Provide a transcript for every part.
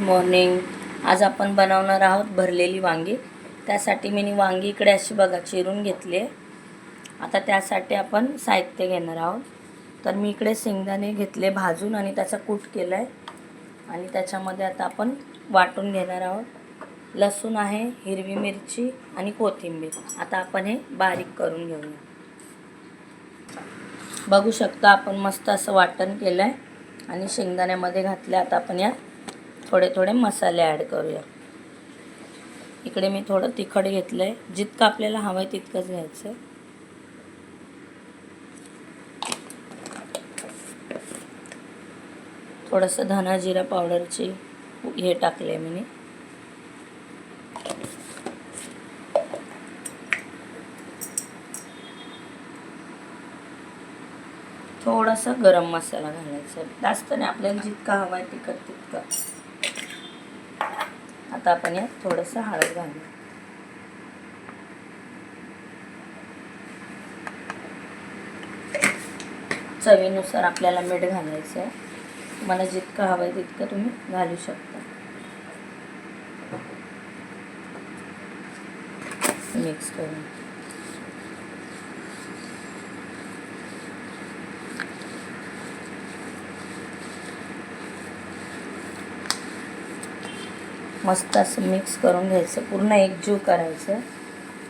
Morning. आज आपण बनवणार आहोत भरलेली वांगी. त्यासाठी मी वांगी इकडे अशी बघा चिरून घेतली आहे. आता त्यासाठी आपण साहित्य घेणार आहोत. तर मी इकडे शेंगदाणे घेतले भाजून आणि त्याचा कूट केला आहे आणि त्याच्यामध्ये आता आपण वाटून घेणार आहोत. लसूण आहे, हिरवी मिरची आणि कोथिंबीर. आता आपण हे बारीक करून घेऊया. बघू शकता आपण मस्त असं वाटण केलं आहे आणि शेंगदाण्यामध्ये घातले. आता आपण यात थोडे थोडे मसाले ॲड करूया. इकडे मी थोडं तिखट घेतलं आहे. जितकं आपल्याला हवं आहे तितकंच घ्यायचं. थोडंसं धना जिरा पावडरची हे टाकले मी. थोडासा गरम मसाला घालायचा. जास्त नाही, आपल्याला जितका हवा आहे तिखट तितका. आता आपण यात थोडंसं हळद घालू. चवीनुसार आपल्याला मीठ घालायचं आहे. तुम्हाला जितकं हवं आहे तितकं तुम्ही घालू शकता. मिक्स करून मस्त असं मिक्स करून घ्यायचं. पूर्ण एकजीव करायचं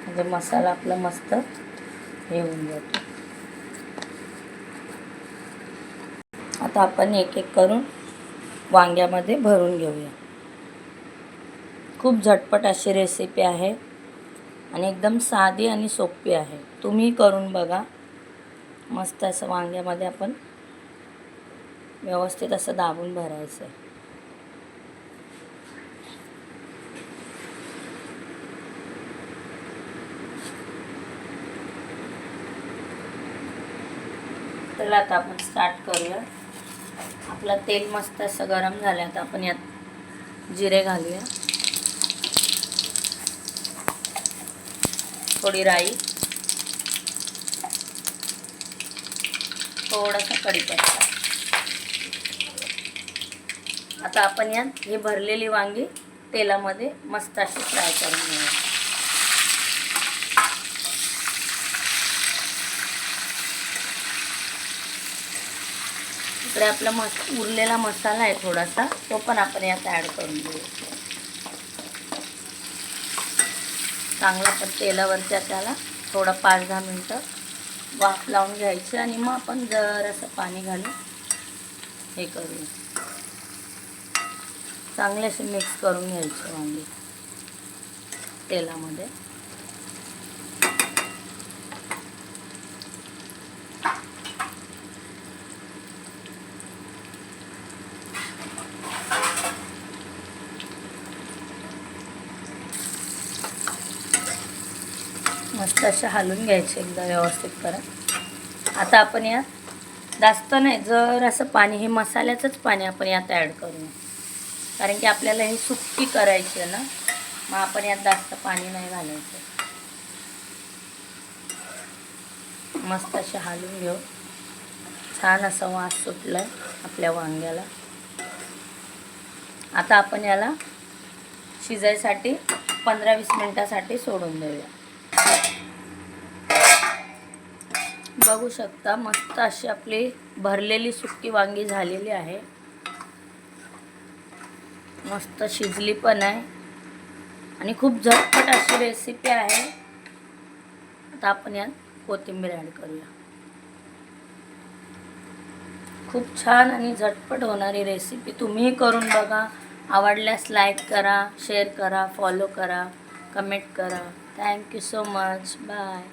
म्हणजे मसाला आपला मस्त हे होऊन जातो. आता आपण एक एक करून वांग्यामध्ये भरून घेऊया. खूप झटपट अशी रेसिपी आहे आणि एकदम साधी आणि सोपी आहे. तुम्ही करून बघा. मस्त असं वांग्यामध्ये आपण व्यवस्थित असं दाबून भरायचं. चला आता आपण स्टार्ट करूया. आपलं तेल मस्त असं गरम झालं. आता आपण यात जिरे घालूया, थोडी राई, थोडासा कढीपत्ता. आता आपण यात ही भरलेली वांगी तेलामध्ये मस्त अशी फ्राय करून घेऊया. इकडे आपला उरलेला मसाला आहे थोडासा, तो पण आपण यात ॲड करून घेऊ. चांगला पण तेलावरच्या त्याला थोडं 5-10 मिनटं वाफ लावून घ्यायची आणि मग आपण जरासं पाणी घालून हे करूया. चांगले असे मिक्स करून घ्यायचे वांगी तेलामध्ये. मस्त असे हलवून घ्यायचे एकदा व्यवस्थित करत. आता आपण यात जास्त नाही, जर असं पाणी, हे मसाल्याचंच पाणी आपण यात ॲड करूया. कारण की आपल्याला ही सुक्की करायची आहे ना, मग आपण यात जास्त पाणी नाही घालायचं. मस्त असे हलवून घेऊ. छान असा वास सुटला आहे आपल्या वांग्याला. आता आपण याला शिजायसाठी 15-20 मिनटासाठी सोडून देऊया. बघू शकता मस्त अशी आपली भरलेली सुक्की वांगी झालेली आहे. मस्त शिजली पण आहे आणि खूप झटपट अशी रेसिपी आहे. आता आपण यात कोथिंबीर ॲड करूया. खूप छान आणि झटपट होणारी रेसिपी. तुम्ही करून बघा. आवडल्यास लाईक करा, शेअर करा, फॉलो करा, कमेंट करा. Thank you so much. बाय.